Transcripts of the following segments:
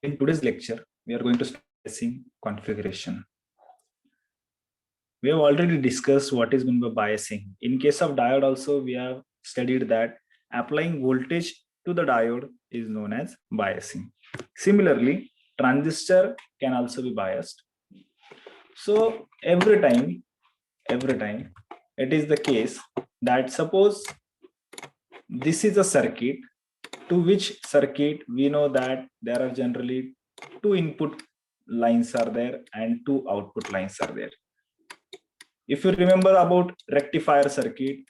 In today's lecture, we are going to start biasing configuration. We have already discussed what is meant by biasing. In case of diode also, we have studied that applying voltage to the diode is known as biasing. Similarly, transistor can also be biased. So every time, it is the case that suppose this is a circuit, to which circuit we know that there are generally two input lines are there and two output lines are there. If you remember about rectifier circuit,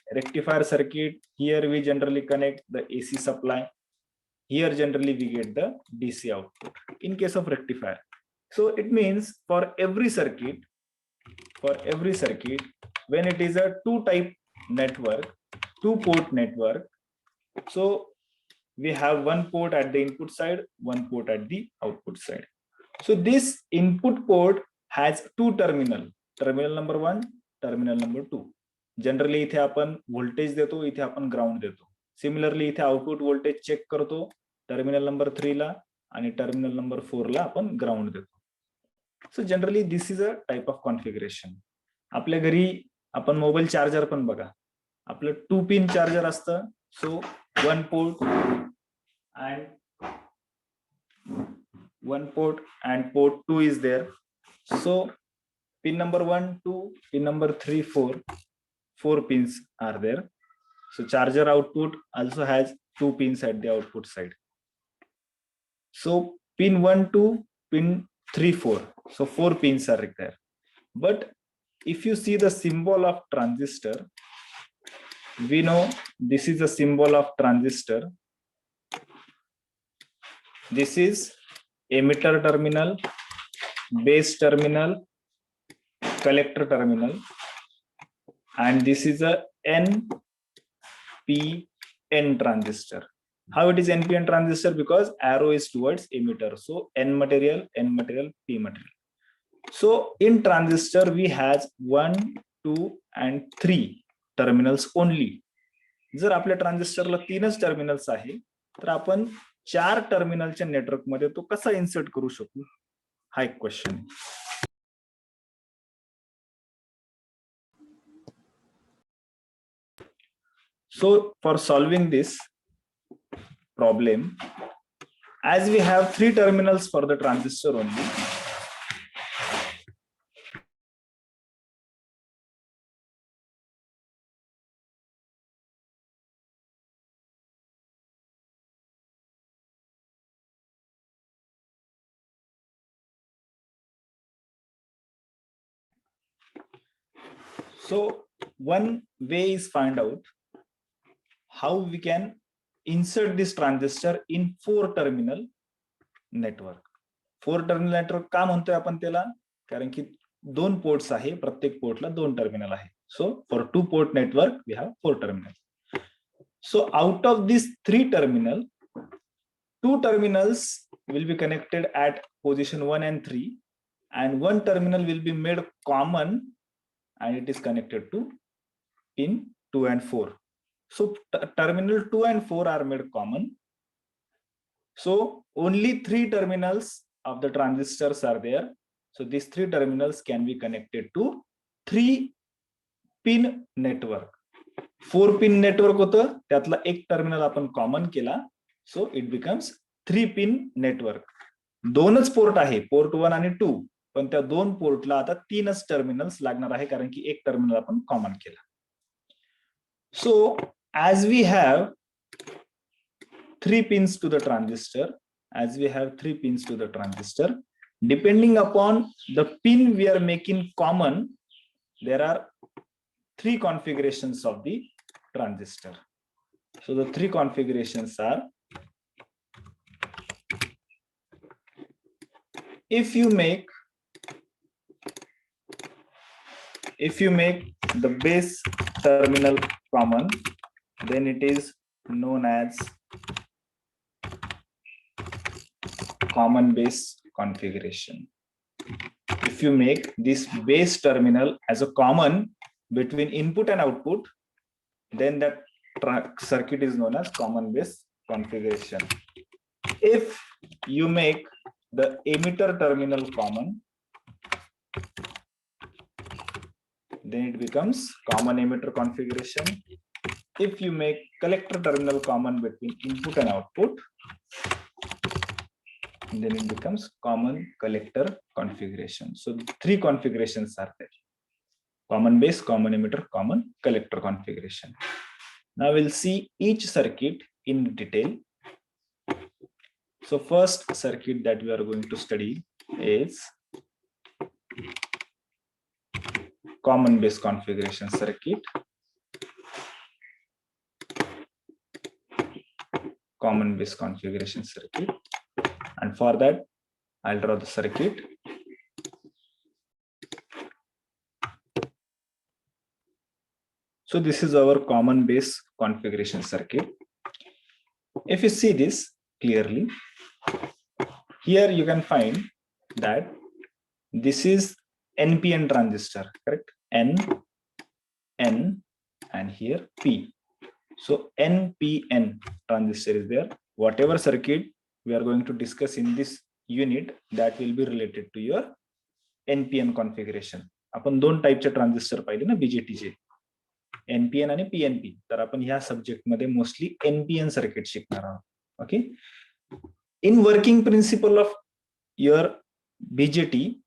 here we generally connect the AC supply. Here generally we get the DC output in case of rectifier. So it means for every circuit, when it is a two-type network, two-port network, so we have one port at the input side, one port at the output side. So this input port has two terminal number 1, terminal number 2. Generally इथे आपण voltage देतो, इथे आपण ground देतो. Similarly इथे output voltage check करतो terminal number 3 ला आणि terminal number 4 ला आपण ground देतो. So generally this is a type of configuration. आपल्या घरी आपण मोबाईल चार्जर पण बघा, आपलं 2 पिन चार्जर असतं. So one port and port 2 is there. So pin number 1, 2, pin number 3, 4 pins are there. So charger output also has 2 pins at the output side. So pin 1, 2, pin 3, 4. So 4 pins are required. But if you see the symbol of transistor, we know this is a symbol of transistor. This is emitter terminal, base terminal, collector terminal, and this is a NPN transistor. How it is NPN transistor? Because arrow is towards emitter. So N material, P material. So in transistor we has 1, 2 and 3 terminals only. जर आपल्या ट्रान्झिस्टरला 3च terminals आहे तर आपण 4 टर्मिनलच्या network मध्ये तो कसा insert करू शकू, हा एक क्वेश्चन आहे. So for solving this problem, as we have 3 terminals for the transistor only, so one way is find out how we can insert this transistor in 4 terminal network. 4 terminal network का म्हणतोय आपण त्याला, कारण की 2 ports आहे, प्रत्येक पोर्टला 2 terminal आहे. So for 2 port network we have 4 terminals. So out of these 3 terminal, 2 terminals will be connected at position 1 and 3 and 1 terminal will be made common and it is connected to pin 2 and 4. So terminal 2 and 4 are made common. So only 3 terminals of the transistors are there. So these 3 terminals can be connected to 3 pin network. 4 pin network होतं, त्यातला एक terminal आपण common केला. So it becomes 3 pin network. 2च port आहे, port 1 आणि 2, पण त्या 2 पोर्टला आता 3च टर्मिनल्स लागणार आहे कारण की एक टर्मिनल आपण कॉमन केला. So as we have 3 pins to the transistor, depending upon the pin we are making common, there are 3 configurations of the transistor. So the 3 configurations are, if you make the base terminal common, then it is known as common base configuration. If you make this base terminal as a common between input and output, then that circuit is known as common base configuration. If you make the emitter terminal common, then it becomes common emitter configuration. If you make collector terminal common between input and output, then it becomes common collector configuration. So three configurations are there: common base, common emitter, common collector configuration. Now we'll see each circuit in detail. So first circuit that we are going to study is common base configuration circuit. Common base configuration circuit. And for that, I'll draw the circuit. So this is our common base configuration circuit. If you see this clearly, here you can find that this is NPN transistor, correct? N, and here P. So NPN transistor is there. Whatever circuit we are going to discuss in this unit, that will be related to your NPN configuration. आपण दोन टाइपचे transistor पाहिले ना, बीजेटीचे, NPN आणि PNP. तर आपण ह्या subject मध्ये mostly NPN circuit शिकणार आहोत. Okay. In working principle of your BJT,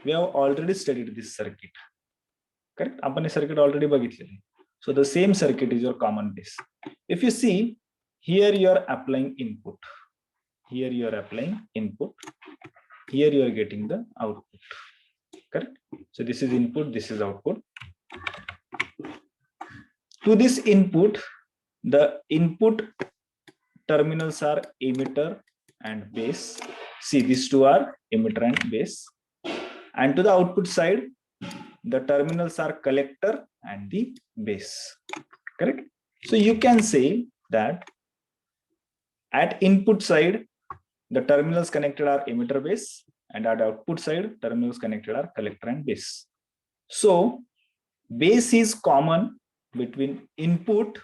we have already studied this circuit. Correct? आपण हे सर्किट ऑलरेडी बघितलेले. So the same circuit is your common base. If you see, here you are applying input. Here you are applying input. Here you are getting the output. Correct? So this is input, this is output. To this input, the input terminals are emitter and base. See, these two are emitter and base. And to the output side, the terminals are collector and the base. Correct? So you can say that at input side, the terminals connected are emitter base, and at output side, terminals connected are collector and base. So base is common between input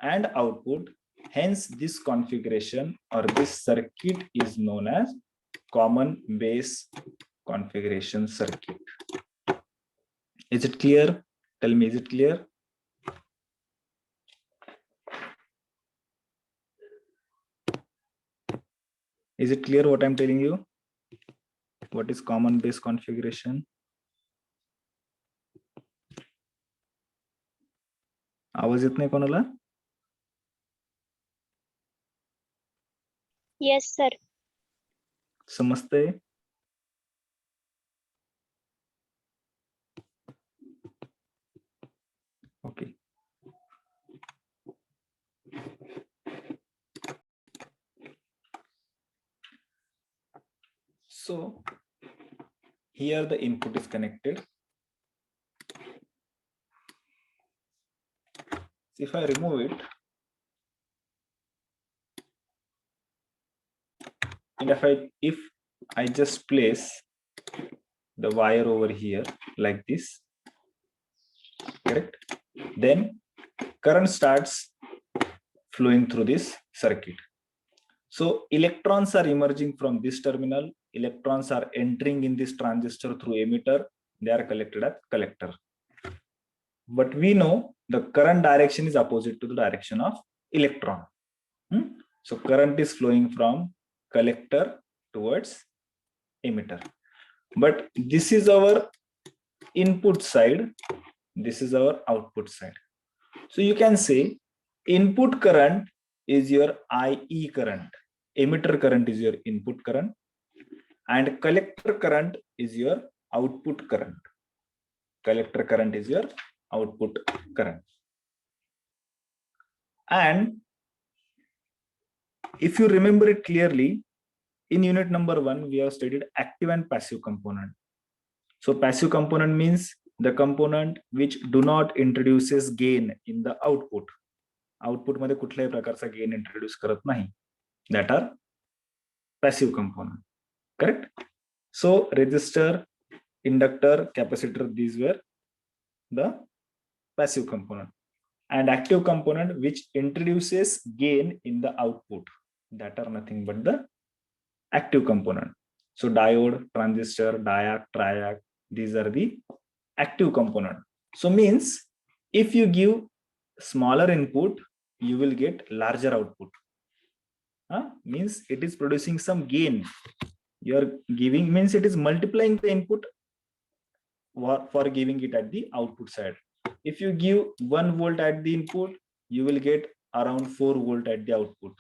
and output. Hence, this configuration or this circuit is known as common base configuration circuit. Is it clear? Tell me, is it clear? Is it clear what I'm telling you? What is common base configuration? आवाज येत नाही कोणाला? Yes, sir. समजते? Okay. So here the input is connected. So if I remove it, and if I just place the wire over here like this, correct, then current starts flowing through this circuit. So electrons are emerging from this terminal, electrons are entering in this transistor through emitter, they are collected at collector. But we know the current direction is opposite to the direction of electron. So current is flowing from collector towards emitter. But this is our input side, this is our output side. So you can say input current is your IE current, emitter current is your input current, and collector current is your output current. Collector current is your output current. And if you remember it clearly, in unit number 1, we have studied active and passive component. So passive component means the component which do not introduces gain in the output. Output मध्ये कुठल्याही प्रकारचा gain introduce करत नाही. That are passive component. Correct? So resistor, inductor, capacitor, these were the passive component. And active component which introduces gain in the output, that are nothing but the active component. So diode, transistor, diac, triac, these are the active component. So means if you give smaller input, you will get larger output. Means it is producing some gain. You are giving, means it is multiplying the input for giving it at the output side. If you give 1 volt at the input, you will get around 4 volt at the output.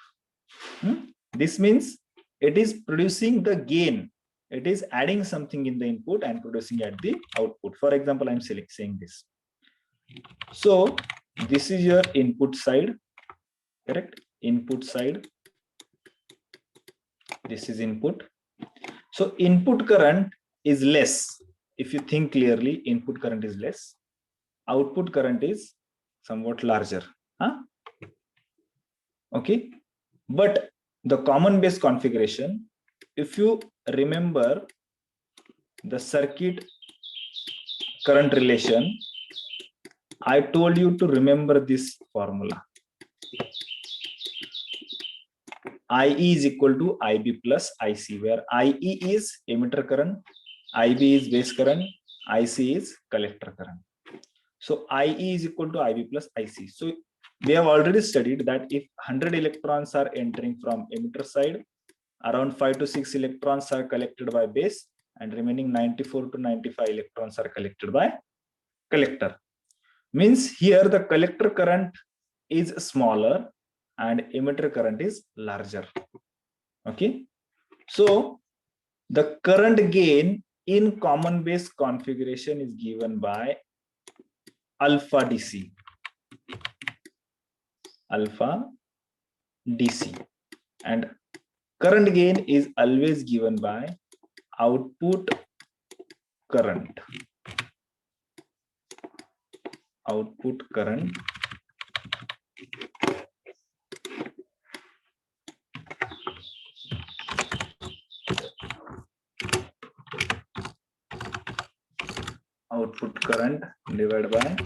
This means it is producing the gain. It is adding something in the input and producing at the output. For example, I'm saying this. So this is your input side, correct? Input side. This is input. So input current is less. If you think clearly, input current is less. Output current is somewhat larger. Okay. But the common base configuration, if you remember the circuit current relation, I told you to remember this formula. IE is equal to IB plus IC, where IE is emitter current, IB is base current, IC is collector current. So IE is equal to IB plus IC. So we have already studied that if 100 electrons are entering from emitter side, around 5 to 6 electrons are collected by base, and remaining 94 to 95 electrons are collected by collector. Means here the collector current is smaller and emitter current is larger. Okay. So the current gain in common base configuration is given by alpha DC. Alpha DC. And current gain is always given by output current. Output current divided by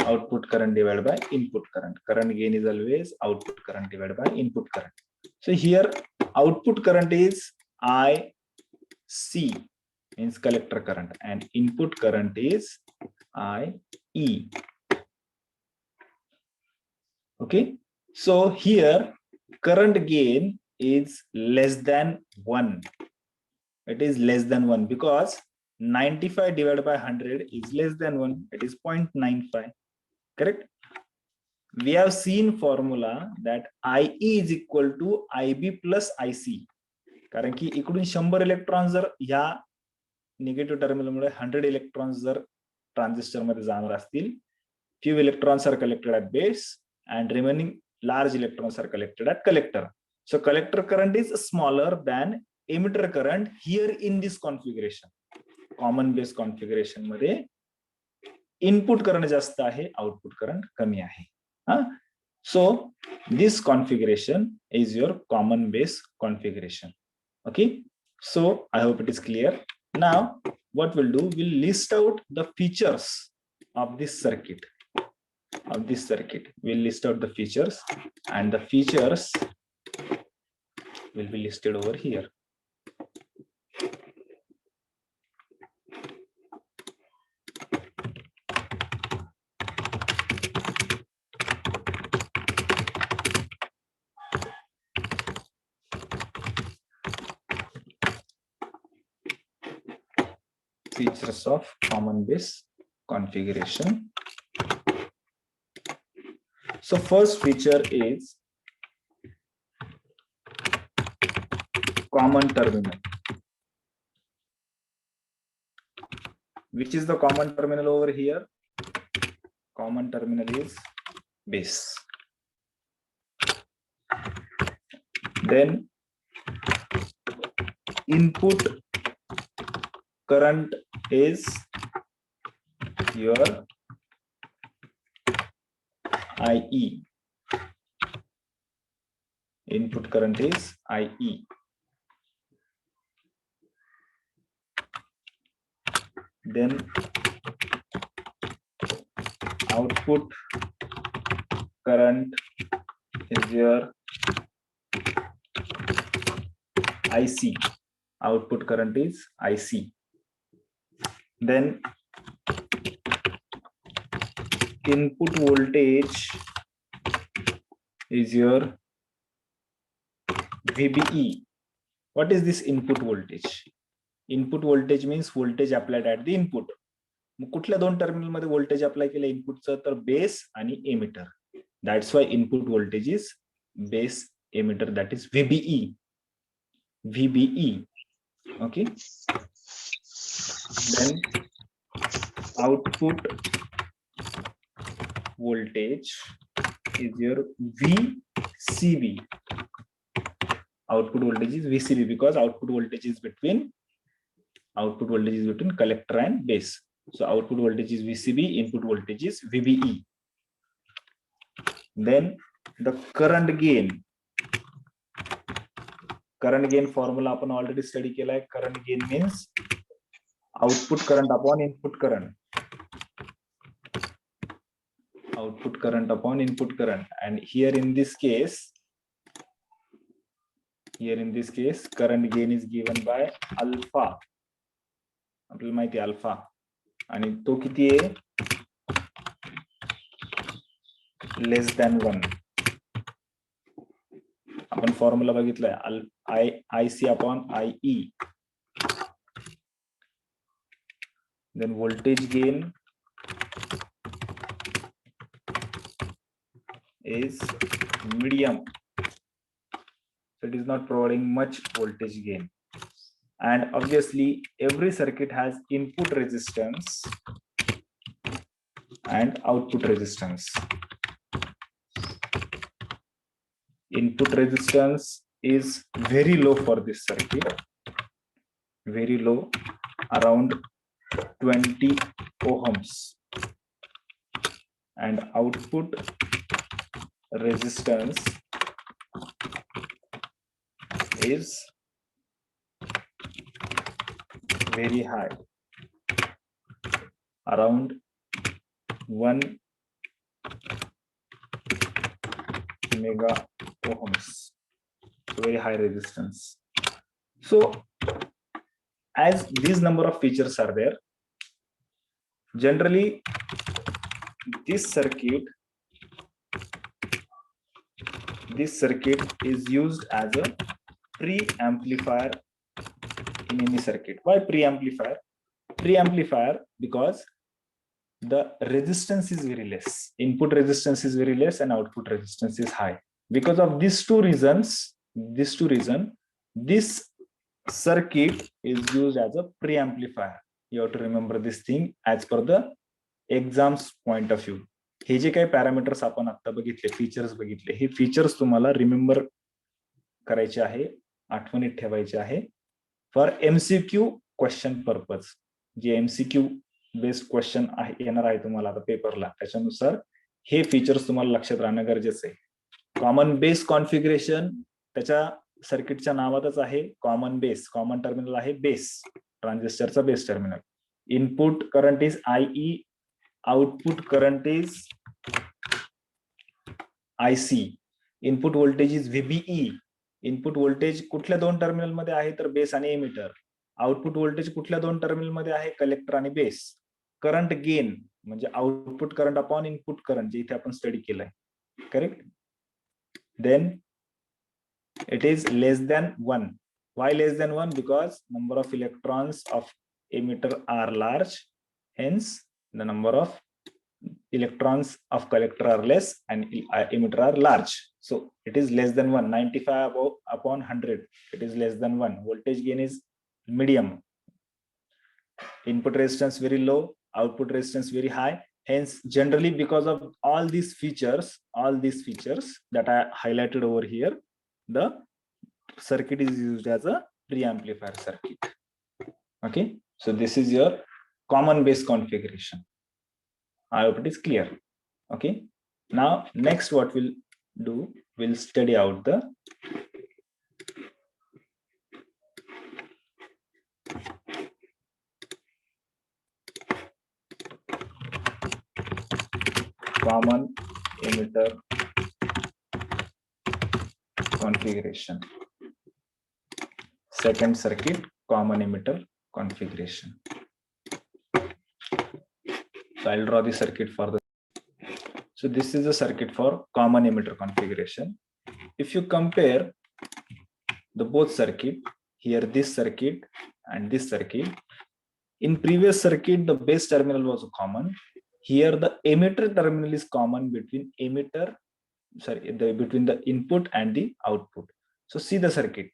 output current divided by input current. Current gain is always output current divided by input current. So here output current is IC, means collector current, and input current is IE. Okay. So here current gain is less than 1. It is less than 1 because 95 divided by 100 is less than 1. It is 0.95. Correct? We have seen formula that IE is equal to IB plus IC. कारण की इकडून 100 electron जर ह्या negative terminal मुळे 100 electrons जर transistor मध्ये जाणार असतील, few electrons are collected at base and remaining large electrons are collected at collector. So collector current is smaller than emitter current here in this configuration. Common base configuration मध्ये input current जास्त आहे, output current कमी आहे. So this configuration is your common base configuration. Okay, so I hope it is clear. Now what we'll do, we'll list out the features of this circuit. We'll list out the features, and the features will be listed over here. Features of common base configuration. So first feature is common terminal. Which is the common terminal over here? Common terminal is base. Then input current is your IE. Input current is IE. then output current is your IC. Output current is IC. Then input voltage is your VBE. What is this input voltage? Input voltage means voltage applied at the input. मग कुठल्या दोन terminal मध्ये voltage apply केलं इनपुटचं, तर base आणि emitter. That's why input voltage is base emitter, that is VBE. VBE. Okay. Then output voltage is your VCB. Output voltage is VCB because output voltage is between collector and base. So output voltage is VCB, input voltage is VBE. Then the current gain formula आपण already study केला आहे. Current gain means output current upon input current. Output current upon input current. And here in this case, current gain is given by alpha. आपल्याला माहिती आहे alpha, आणि तो किती आहे? Less than 1. आपण फॉर्म्युला बघितलाय IC upon IE. Then voltage gain is medium, so it is not providing much voltage gain. And obviously every circuit has input resistance and output resistance. Input resistance is very low for this circuit, very low, around 20 ohms, and output resistance is very high, around 1 mega ohms. So very high resistance. So as these number of features are there, generally this circuit is used as a preamplifier in any circuit. Why preamplifier? Preamplifier because the resistance is very less. Input resistance is very less and output resistance is high. Because of these two reasons, this circuit is used as a preamplifier. You have to remember this thing as per the exams point of view. हे जे काही parameters आपण आता बघितले, features बघितले, हे features तुम्हाला remember करायचे आहे, आठवणीत ठेवायचे आहे for MCQ question purpose. J MCQ based question येणार आहे तुम्हाला आता पेपरला, त्याच्यानुसार हे फीचर्स तुम्हाला लक्षात राहणं गरजेचं आहे. कॉमन बेस कॉन्फिगरेशन त्याच्या सर्किटच्या नावातच आहे. कॉमन बेस, कॉमन टर्मिनल आहे बेस, ट्रान्झिस्टरचा base terminal. Input current is IE, output current is IC, input voltage is VBE. Input voltage कुठल्या दोन टर्मिनल मध्ये आहे, तर बेस आणि एमिटर. आउटपुट व्होल्टेज कुठल्या दोन टर्मिनल मध्ये आहे, कलेक्टर आणि बेस. करंट गेन म्हणजे output current upon input current, जे इथे आपण स्टडी केलंय, correct. Then it is less than 1. Why less than 1? Because number of electrons of emitter are large, hence the number of electrons of collector are less and emitter are large. So it is less than 1. 95 upon 100, it is less than 1. Voltage gain is medium. Input resistance very low, output resistance very high. Hence generally because of all these features that I highlighted over here, the circuit is used as a preamplifier circuit. Okay, so this is your common base configuration. I hope it is clear. Okay, now next what we'll do, we'll study out the emitter configuration. Second circuit, common emitter configuration. So I'll draw the circuit for the. So this is the circuit for common emitter configuration. If you compare the both circuit, here this circuit and this circuit, in previous circuit the base terminal was common. Here the emitter terminal is common between between the input and the output. So see the circuit.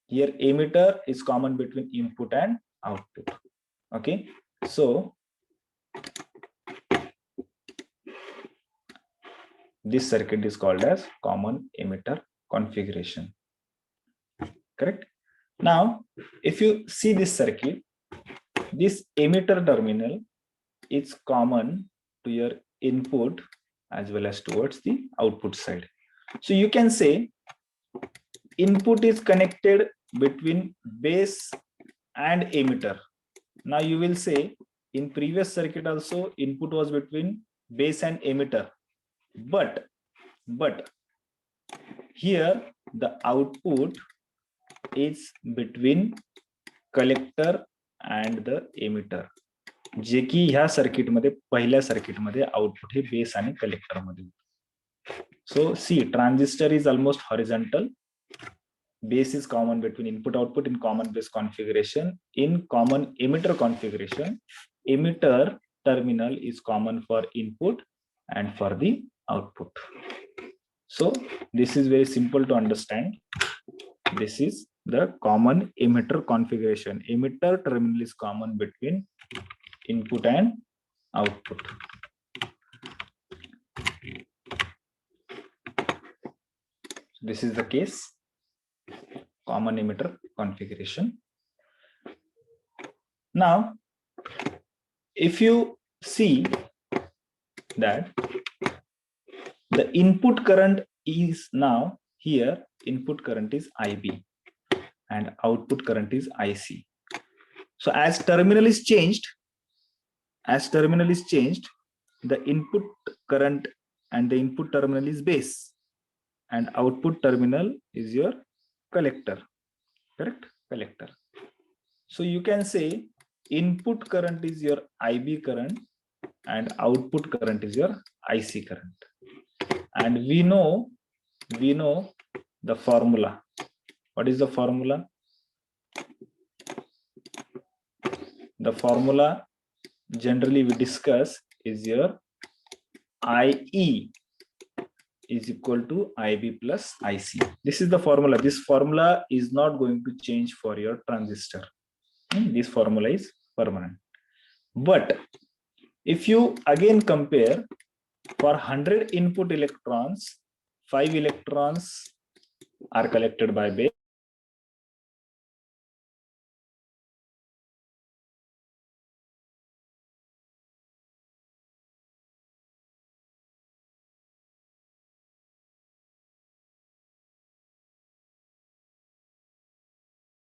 Here emitter is common between input and output. Okay, so this circuit is called as common emitter configuration. Correct? Now, if you see this circuit, this emitter terminal is common to your input as well as towards the output side. So you can say input is connected between base and emitter. Now you will say in previous circuit also input was between base and emitter, but here the output is between collector and the emitter, जे की ह्या circuit मध्ये पहिल्या circuit मध्ये output हे base आणि collector मध्ये. So see, transistor is almost horizontal. Base is common between input output in common base configuration. In common emitter configuration, emitter terminal is common for input and for the output. So this is very simple to understand. This is the common emitter configuration. Emitter terminal is common between input and output. This is the case, common emitter configuration. Now, if you see that the input current is now here, input current is IB and output current is IC. So as terminal is changed, the input current and the input terminal is base and output terminal is your collector. Correct? Collector. So you can say input current is your IB current and output current is your IC current. And we know the formula. What is the formula? The formula generally we discuss is your IE is equal to IB plus IC. This is the formula. This formula is not going to change for your transistor. This formula is permanent. But if you again compare, for 100 input electrons, 5 electrons are collected by base.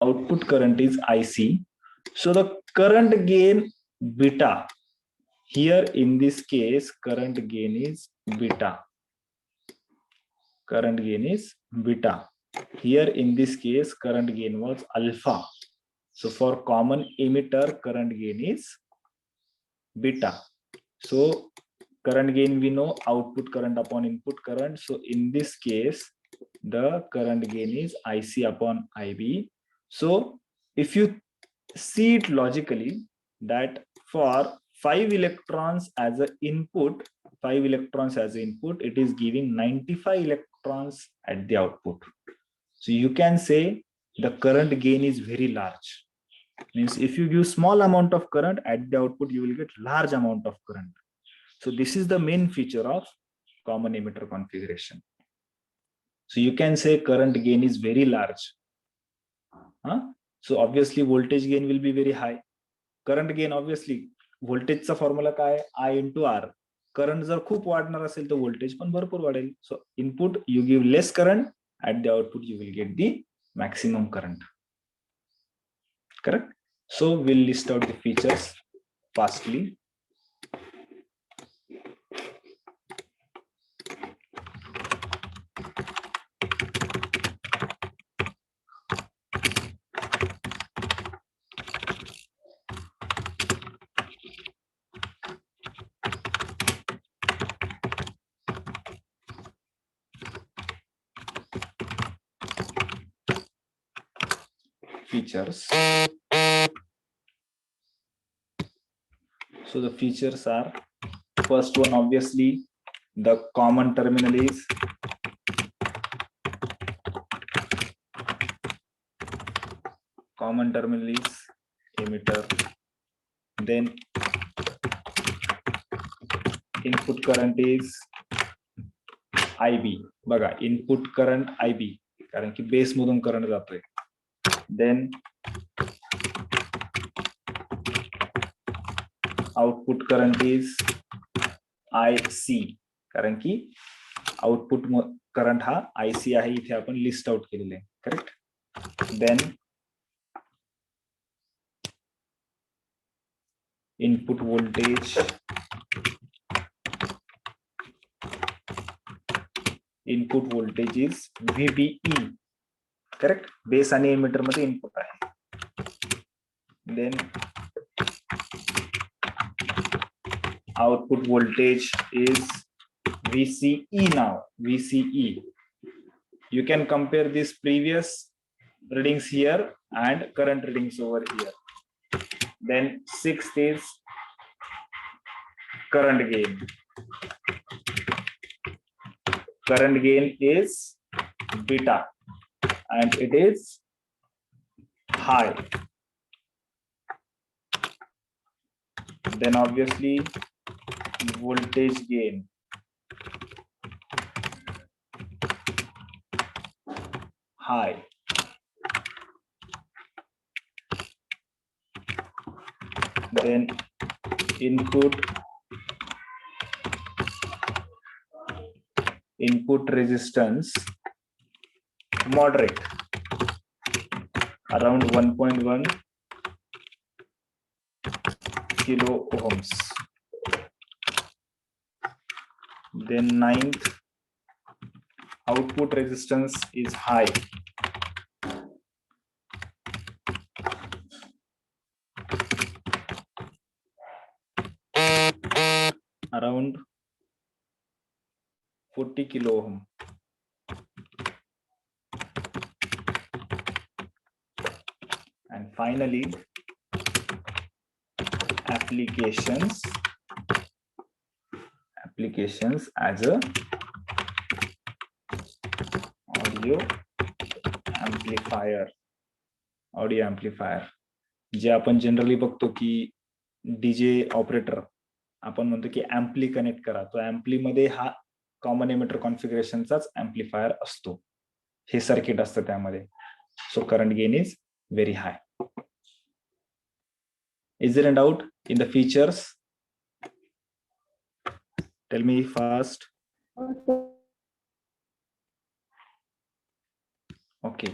Output current is IC. So the current gain beta. Here in this case, current gain is beta. Current gain is beta. Here in this case, current gain was alpha. So for common emitter, current gain is beta. So current gain we know output current upon input current. So in this case, the current gain is IC upon IB. So if you see it logically, that for 5 electrons as an input, it is giving 95 electrons at the output. So you can say the current gain is very large. Means if you give small amount of current at the output, you will get large amount of current. So this is the main feature of common emitter configuration. So you can say current gain is very large. So obviously voltage gain will be very high. Current gain obviously voltage चा formula काय I into R. Current जर खूप वाढणार असेल तर voltage पण भरपूर वाढेल. So input you give less current, at the output you will get the maximum current. Correct? So we'll list out the features fastly. features. So the features are, first one, obviously the common terminal is emitter. Then input current is IB. बघा, input current IB, कारण की base मधून current जातोय. Then output current is IC, कारण की output current हा IC आहे, इथे आपण लिस्ट आउट केलेले आहे. Correct. Then input voltage is VBE. Correct. Base आणि एमिटर मध्ये इनपुट आहे. Then output voltage is VCE. Now VCE, you can compare these previous readings here and current readings over here. Then sixth is current gain. Current gain is beta and it is high. Then obviously voltage gain, high. Then input resistance, moderate, around 1.1 kilo ohms. Then ninth, output resistance is high, around 40 kilo ohm. And finally, applications as a audio amplifier. जे आपण generally बघतो की DJ operator आपण म्हणतो की एम्प्ली connect करा, तो एम्प्ली मध्ये हा कॉमन एमिटर कॉन्फिगरेशनचाच एम्प्लिफायर असतो. हे सर्किट असतं त्यामध्ये. So current gain is very high. Is there a doubt in the features? Tell me fast. Okay.